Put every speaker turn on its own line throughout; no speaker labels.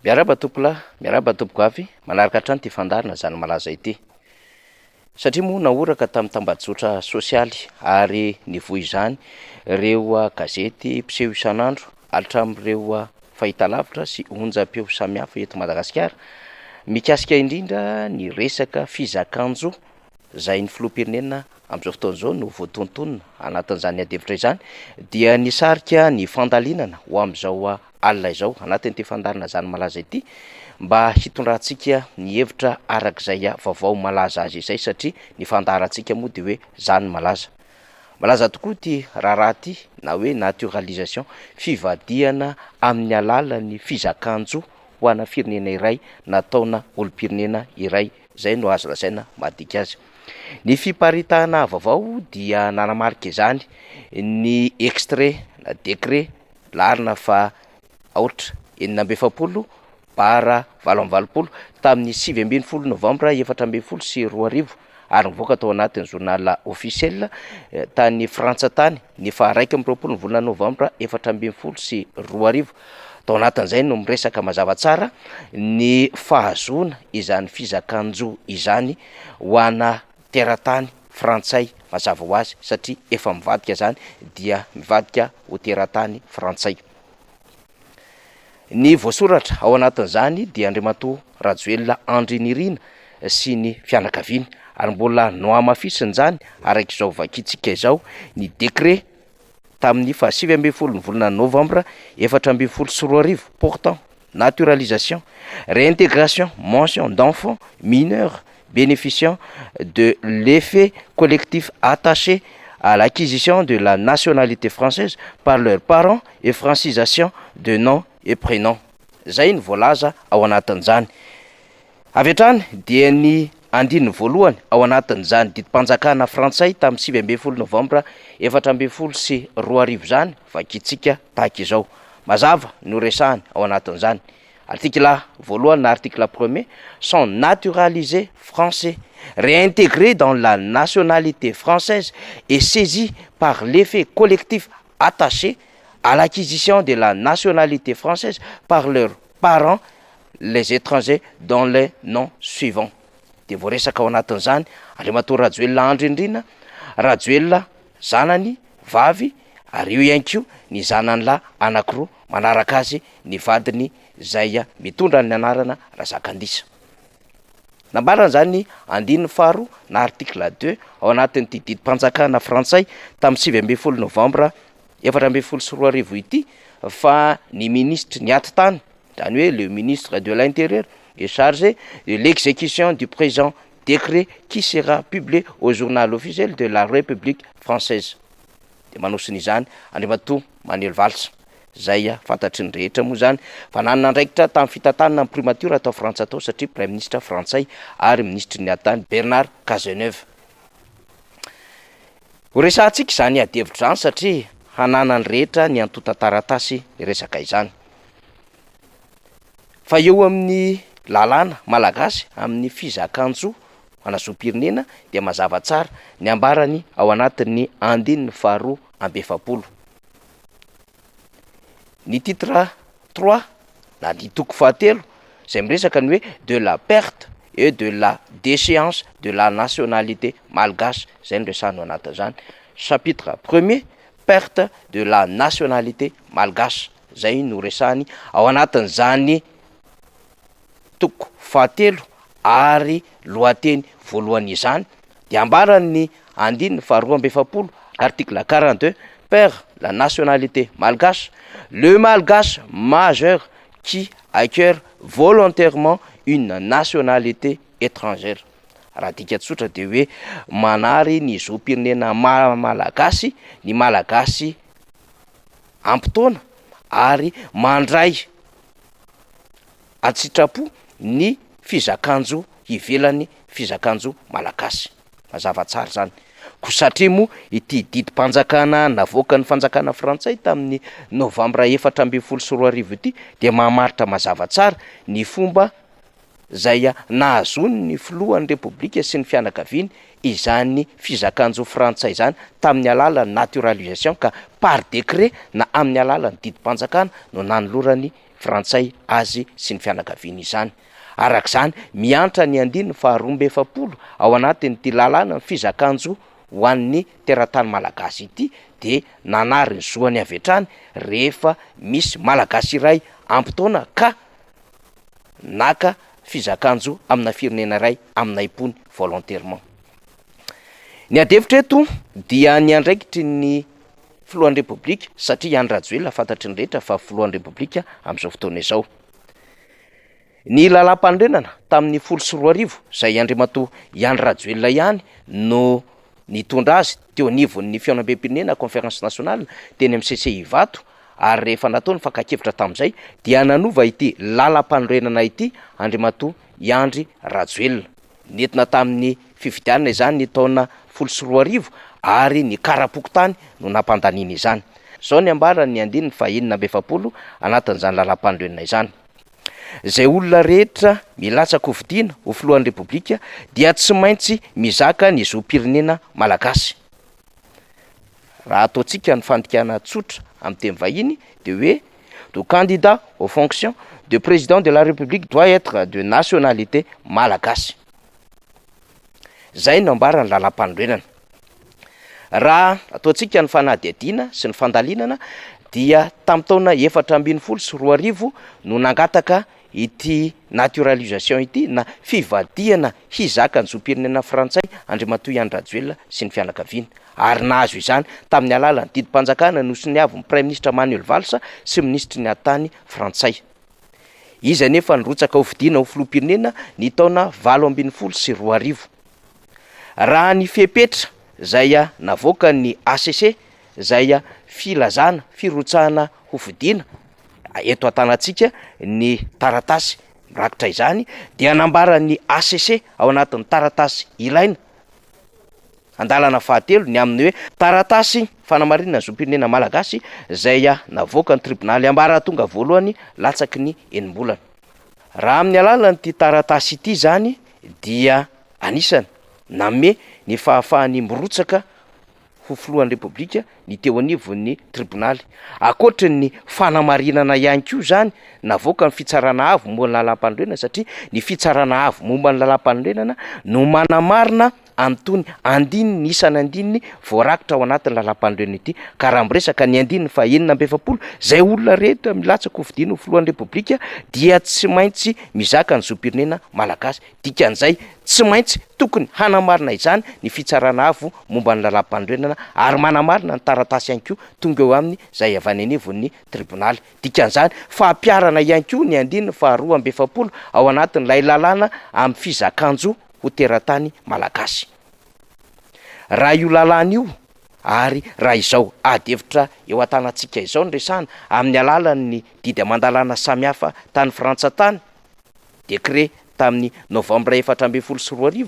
Miaraba tompolahy, miaraba tompoko avy, manaraka hatrany ty fandarina zany malaza ity. Satria moa naoraka tamin'ny tambajotra sosialy ary nivoy izany ireo gazety mpiseho isan'andro hatramin'ireo fahitalavitra sy onjam-peo samihafa eto Madagasikara, mikasika indrindra ny resaka fizakan-jo izay ny filoham-pirenena amin'izao fotoana izao no voatontonona anatin'izany ady-hevitra izany dia nisarika ny fandalinana ho amin'izao alina izao anatin'ity fandarina zany malaza ity mba hitondrantsika ny hevitra arak'izay vaovao malaza azy izay satria ny fandarantsika moa dia hoe zany malaza tokoa ty raharaha ty na hoe naturalisation fivadihana amin'ny alalan'ny fizakan-jo ho ana firenena iray nataona olom-pirenena iray, zay no azo lazaina madika azy. Ny fiparitahana vaovao dia nanamarika izany ny extrait na décret larina fa aotra 9/7/2020 tamin'ny 7 Novambra 2020 ary nivoaka tao anatin'ny journal officiel tany Frantsa tany ny faha 1 volana Novambra 2020. Tao anatin'izay no miresaka mazava tsara ny fahazoana izany fizakan-jo izany ho ana teratany frantsay mazava ho azy satria efa mivadika zany dia mivadika ho teratany frantsay. Ny voasoratra ao anatin'izany dia Andriamatoa Rajoelina Andry Nirina sy ny fianakaviany ary mbola noamafisiny zany arak'izao vakitsika izao ny décret tamin'ny faha 7 volana Novambra 2020 portant naturalisation, réintégration, mention d'enfants mineurs bénéficiant de l'effet collectif attaché à l'acquisition de la nationalité française par leurs parents et francisation de nom et prénom. Zay ny voalaza ao anatin'izany. Avy hatrany dia ny andininy voalohany ao anatin'izany didim-panjakana frantsay tamin'ny 7 Novambra 2020 zany vakitsika tahaka izao. Mazava no resahany ao anatin'izany. Article voalohany na article premier sont naturalisés français, réintégrés dans la nationalité française et saisis par l'effet collectif attaché à l'acquisition de la nationalité française par leurs parents, les étrangers dont les noms suivants. De voaresaka ao anatin'izany Andriamatoa Rajoelina Andry Nirina, Rajoelina zanany vavy ary io ihany koa ny zanany lahy anankiroa manaraka azy ny vadiny izay mitondra ny anarana Razakandisa. Nambarana zany andininy faharoa na article 2 ao anatin'ity didim-panjakana frantsay tamin'ny 7 Novambra 2020 ity fa ny ministre ny ati-tany zany hoe le ministre de l'Intérieur est chargé de l'exécution du présent décret qui sera publié au journal officiel de la République française. De manosiny izany Andriamatoa Manuel Valls. Zay fantatry ny rehetra moa zany fa nanana andraikitra tamin'ny fitantanana ny primature atao Frantsa tao satria premier ministre frantsay ary ministre ny ati-tany Bernard Cazeneuve. Ho resahantsika izany ady-hevitra zany satria hanana ny rehetra ny antota taratasy ny resaka izany. Fa eo amin'ny lalàna malagasy amin'ny fizakan-jo anazoam-pirenena dia mazava tsara ny ambarany ao anatin'ny andininy faharoa amby efapolo. Ny titre 3 na ny toko fahatelo izay miresaka ny hoe de la perte et de la déchéance de la nationalité malgache, zay no resahany ao anatin'izany. Chapitre 1er perte de la nationalité malgache, zay no resahany ao anatin'izany toko fahatelo ary lohateny voalohany izany dia ambarany andininy faharoa amby efapolo article 42 perd la nationalité malgache le malgache majeur qui acquiert volontairement une nationalité étrangère. Raha dika tsotra dia hoe manary ny zoam-pirenena malagasy ny malagasy ampitaona ary mandray atsitrapo ny fizakan-jo ivelan'ny fizakan-jo malagasy. Mazava tsara zany. Ko satria moa ity didim-panjakana navoaka ny fanjakana frantsay tamin'ny Novambra 2020 ity dia mahamaritra mazava tsara ny fomba zay nahazony ny filohan'ny repoblika sy ny fianakaviany izany fizakan-jo frantsay zany tamin'ny alalan'ny naturalisation ka par décret na amin'ny alalan'ny didim-panjakana no nanolorany frantsay azy sy ny fianakaviany izany. Arak'izany miantra ny andiny faharoambe efapolo ao anatin'ity lalàna fizakanjo ho an'ny teratany malagasy ity, de nanary ny zoany avy hatrany rehefa misy malagasy iray ampitaona ka naka fizakanjo amina firenena iray amina impony volontairement. Ny adevitra eto dia ny andraikitry ny filohan'ny repoblika satria Andry Rajoelina fantatry ny rehetra fa filohan'ny repoblika amin'izao fotoana izao. Ny lalam-pandrenana tamin'ny 14 izay Andriamatoa Andry Rajoelina ihany no nitondra azy teo anivon'ny fianam-pirenena conférence nationale teny amin'ny CCI Ivato, ary rehefa natao ny fankakevitra tamin'izay dia nanova ity lalam-pandrenana ity Andriamatoa Andry Rajoelina. Nentina tamin'ny fifidianana izany ny taona 14 ary ny karapokotany no nampandaniana izany. Zao ny ambarany andininy fahaenina amby efapolo anatin'izany lalam-pandrenana izany. Izay olona rehetra milatsaka ho vidiana ho filohan'ny repoblika dia tsy maintsy mizaka ny zom-pirenena malagasy. Raha ataontsika ny fandikana tsotra amin'ny teny vahiny de hoe le candidat aux fonctions de président de la République doit être de nationalité malagasy. Zay no ambarany lalam-pandrenana. Raha ataontsika ny fanadihadiana sy ny fandalinana dia tamin'ny taona 2014 no nangataka ity naturalisation ity na fivadihana hizaka ny zom-pirenena frantsay Andriamatoa Andry Rajoelina sy ny fianakaviany, ary nahazo izany tamin'ny alalan'ny didim-panjakana nosy avy ny Prime ministre Manuel Valls sy ministry ny antany frantsay. Izy anefa nirotsaka ho vidiana ho filoham-pirenena ny taona 2012. Raha ny fepetra zay navoaka ny ACC zay filazana firotsahana ho vidiana eto an-tanantsika ny taratasy mirakitra izany dia nambaran'ny ACC ao anatin'ny taratasy ilaina andalana fahatelo ny amin'ny hoe taratasy fanamarinana zom-pirenena malagasy zay navoaka ny tribonaly ambara tonga voalohany latsaky ny enim-bolana. Raha amin'ny alalan'ity taratasy ity zany dia anisany name ny fahafahan'ny mirotsaka ho filohan'ny repoblika ny teo anivon'ny tribonaly. Akoatra ny fanamarinana ihany koa zany navoaka ny fitsarana avo momba ny lalam-pandrenana satria ny fitsarana avo momba ny lalam-pandrenana no manamarina antony andininy isany andininy voarakitra ao anatin'ny lalam-pandrenana ity. Ka raha miresaka ny andininy fahaenina amby efapolo zay olona rehetra milatsaka ho vidiana ho filohan'ny repoblika dia tsy maintsy mizaka ny zom-pirenena malagasy. Dikan'izay tsy maintsy tokony hanamarina izany ny fitsarana avo momba ny lalam-pandrenana ary manamarina ny taratasy ihany koa tonga eo aminy zay avy any anivon'ny tribonaly. Dikan'izany fampiarana ihany koa ny andininy faharoa amby efapolo ao anatin'ilay lalàna amin'ny fizakanjo ho teratany malagasy. Raha io lalàna io ary raha izao adevitra eo an-tanantsika izao ny resana amin'ny alalan'ny didy amandalana samihafa tany Frantsa tany, décret tamin'ny novambra 2014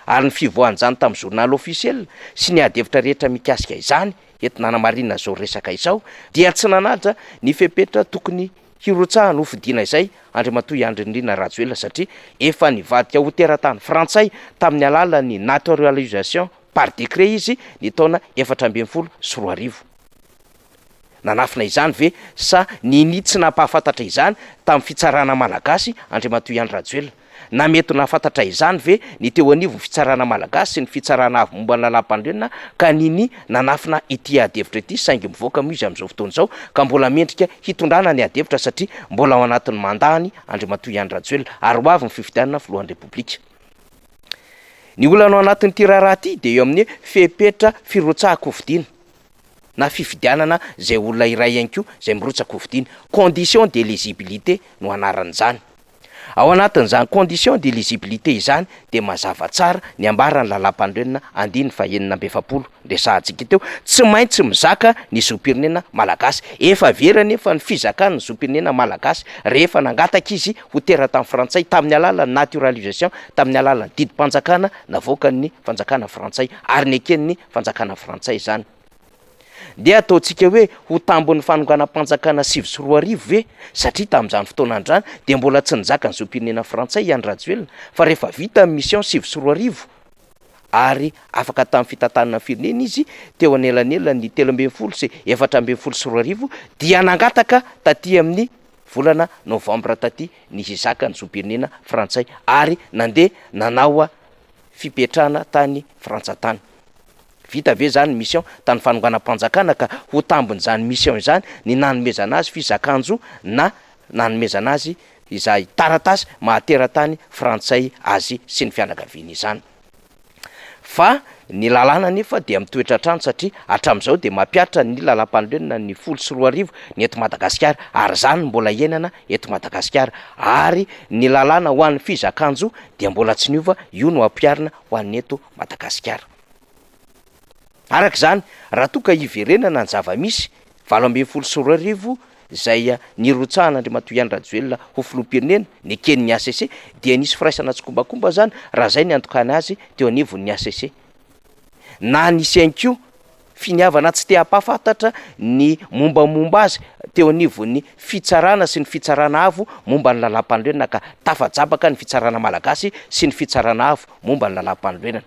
ary ny fivoahan'izany tamin'ny journal officiel sy ny adevitra rehetra mikasika izany eto nanamarina zao resaka izao dia tsy nanatra ny fepetra tokony hirotsahana ho fidiana izay Andriamatoa Andry Nirina Rajoelina satria efa nivadika ho teratany frantsay tamin'ny alalan'ny naturalisation par décret izy ny taona 2014. Nanafina izany ve sa nini tsy nampahafantatra izany tamin'ny fitsarana malagasy Andriamatoa Andry Rajoelina? Na mety nahafantatra izany ve ny teo anivon'ny fitsarana malagasy sy ny fitsarana avy momba ny lalam-pandrenana ka nini nanafina ity adevitra ity saingy mivoaka moa izy amin'izao fotoana izao ka mbola mendrika hitondrana ny adevitra satria mbola ao anatin'ny mandany Andriamatoa Andry Rajoelina ary ho avy ny fifidianana filohan'ny repoblika. Ny olana ao anatin'ity raharaha ity dia eo amin'ny fepetra firotsahako vidiana na fifidianana zay olona iray ihany koa zay mirotsaka ho vidiana, condition d'éligibilité no anaran'izany. Ao anatin'izany condition d'éligibilité izany de mazava tsara ny ambarany lalam-pandrenana andininy fahaenina amby efapolo resahantsika teo tsy maintsy mizaka ny zom-pirenena malagasy. Efa vera nefa ny fizakana ny zom-pirenena malagasy rehefa nangataka izy ho teratany frantsay tamin'ny alalan'ny naturalisation, tamin'ny alalan'ny didim-panjakana navoaka ny fanjakana frantsay ary ny eken'ny fanjakana frantsay izany. Dia ataontsika hoe ho tambon'ny fanonganam-panjakana 2014 ve satria tamin'izany fotoana andrany dia mbola tsy nizaka ny zom-pirenena frantsay Andry Rajoelina fa rehefa vita ny mission 2014 ary afaka tamin'ny fitantanana firenena izy teo anelanelany 13 sy 14 dia nangataka taty amin'ny volana novambra taty ny hizaka ny zoam-pirenena frantsay ary nandeha nanao fipetrahana tany frantsa-tany. Vita ave zany mission tany fanonganam-panjakana ka ho tambon'izany mission izany ny nanomezana azy fizakanjo na nanomezana azy izay taratasy mahatera-tany frantsay azy sy ny fianakaviany izany. Fa ny lalàna nefa dia mitoetra trano satria hatramin'izao de mampiatra ny lalam-panorenana ny 14 ny eto Madagasikara ary zany mbola ienana eto Madagasikara ary ny lalàna ho an'ny fizakanjo dia mbola tsy niova io no ampiarina ho an'ny eto Madagasikara. Arak'izany raha toa ka hiverenana ny zava-misy 17 zay nirotsahana Andriamatoa Iany Rajoelina ho filoham-pirenena ny eken'ny ACC dia nisy firaisana tsy kombakomba zany raha zay ny antokany azy teo anivon'ny ACC. Na nisy anko finiavana tsy te hampafantatra ny mombamomba azy teo anivon'ny fitsarana sy ny fitsarana avo momba ny lalam-panorenana ka tafajabaka ny fitsarana malagasy sy ny fitsarana avo momba ny lalam-panorenana.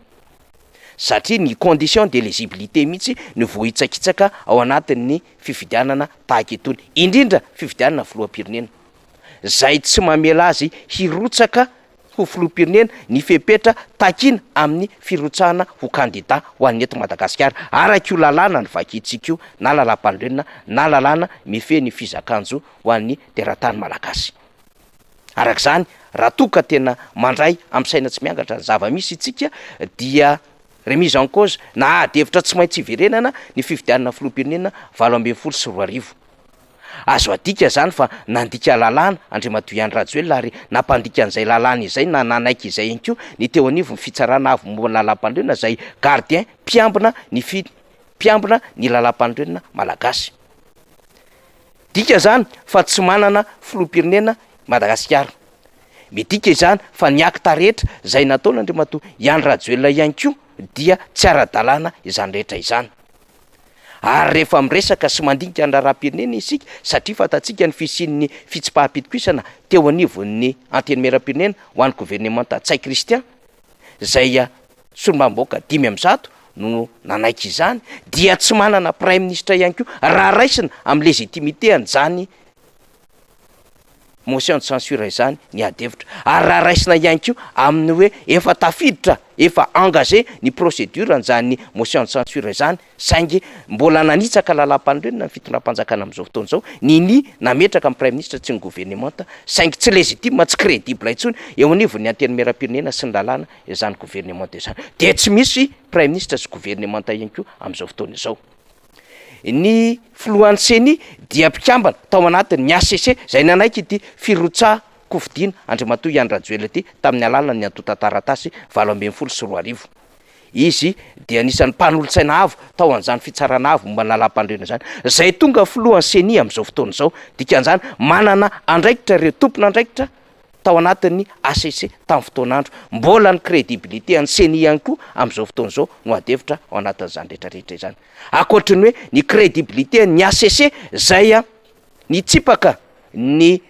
Satria ny condition d'éligibilité mihitsy ny vohitsakitsaka ao anatin'ny fifidianana tahaka itony, indrindra fifidianana filoham-pirenena. Zay tsy mamela azy hirotsaka ho filoham-pirenena ny fepetra takina amin'ny firotsahana ho candidat ho an'ny eto Madagasikara. Araka io lalàna ny vakitsika io na lalam-panorenana na lalàna mifehy ny fizakanjo ho an'ny teratany malagasy. Arak'izany raha toa ka tena mandray am'saina tsy miangatra ny zava-misy itsika dia remise en cause na adevitra tsy maintsy hiverenana ny fifidianana filoham-pirenena 17 azo adika zany fa nandika lalàna Andriamatoa Iany Rajoelina ary nampandika an'izay lalàna izay na nanaiky izay anko ny teo anivon'ny fitsarana avo momba lalam-panorenana zay gardien mpiambina ny lalam-panorenana malagasy. Dika zany fa tsy manana filoham-pirenena Madagasikara. Midika izany fa ny akta rehetra zay nataon'Andriamatoa Iany Rajoelina ihany koa dia tsy ara-dalàna izany rehetra izany. Ary rehefa miresaka sy mandinika ny raharaham-pirenena isika satria fatatsika ny fisian'ny fitsipaham-pitokisana teo anivon'ny antenimieram-pirenena ho an'ny gouvernemanta Tsay Christian zay solombambaoka 500 no nanaiky izany dia tsy manana prime ministre ihany koa raha raisina amin'ny légitimité an'izany motion de censure izany ny adevitra ary raha raisina ihany koa amin'ny hoe efa tafiditra efa engagé ny procédure an'izany motion de censure izany saingy mbola nanitsaka lalam-panorenana ny fitondram-panjakana amin'izao fotoana izao ny nametraka amin'ny prime ministre tsy ny gouvernemanta saingy tsy légitime tsy crédible intsony eo anivon'ny antenimieram-pirenena sy ny lalàna izany gouvernemanta izany de tsy misy prime ministre sy gouvernemanta ihany koa amin'izao fotoana izao. Ny filohan'ny CENI dia mpikambana tao anatin'ny ACC zay nanaiky ity firotsaha kofidiana Andriamatoa Iany Rajoelina ity tamin'ny alalany antota taratasy 17 izy dia anisan'ny mpanolontsaina avo tao an'izany fitsarana avo momba ny lalam-panorenana zany zay tonga filohan'ny CENI amin'izao fotoana izao dikan'izany manana andraikitra reo tompona andraikitra tao anatin'ny ACC tamin'ny fotoanandro mbola ny crédibilité an'ny CENI ihany koa amin'izao fotoana izao no adevitra ao anatin'izany rehetrarehetra izany. Akoatriny hoe ny crédibilité ny ACC zay ny tsipaka ny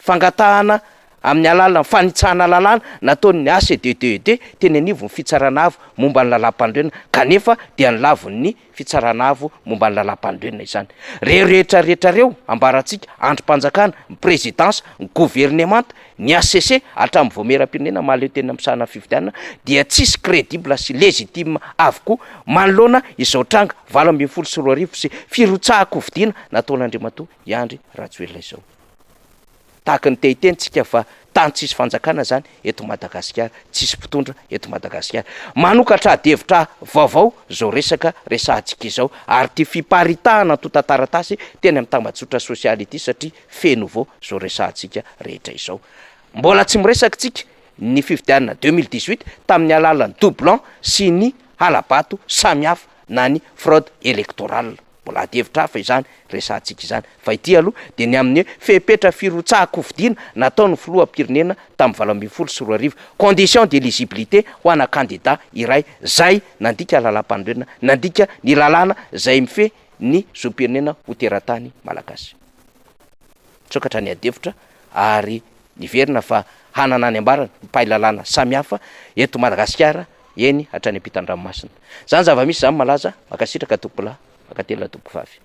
fangatahana amin'ny alalany fanitsahana lalàna nataon'ny ACDDD teny anivon'ny fitsarana avo momba ny lalam-panorenana kanefa dia ny lavon'ny fitsarana avo momba ny lalam-panorenana izany. Rehetrarehetra reo ambaratsika androm-panjakana ny présidence ny gouvernemanta ny ACC hatramin'ny voameram-pirenena mahaleo tena misahana fifidianana dia tsisy crédible sy légitime avokoa manoloana izao tranga 17 sy firotsaha-kofidiana nataon'Andriamatoa Iany Rajoelina izao. Tahaka ny tehitentsika fa tany tsisy fanjakana zany eto Madagasikara, tsisy mpitondra eto Madagasikara. Manokatra adevitra vaovao zao resaka resahantsika izao ary ty fiparitahana tota taratasy teny amin'ny tambazotra sosialy ity satria feno vao zao resahantsika rehetra izao. Mbola tsy miresaka tsika ny fifidianana 2018 tamin'ny alalan'ny doublon sy ny halabato samihafa na ny fraude électorale. Mbola adevitra hafa izany resahantsika izany fa ity aloha de ny amin'ny fepetra firotsaha-kofidiana nataon'ny filoham-pirenena tamin'ny 17 condition d'éligibilité ho ana candidat iray zay nandika lalam-panorenana nandika ny lalàna zay mifehy ny zoam-pirenena ho teratany malagasy. Tsokatra ny adevitra ary niverina fa hanana any ambarana mpay lalàna samihafa eto Madagasikara eny hatrany ampitan-dranomasina. Zany zava-misy zany malaza makasitraka tompolahy makatelo tompom-bavy.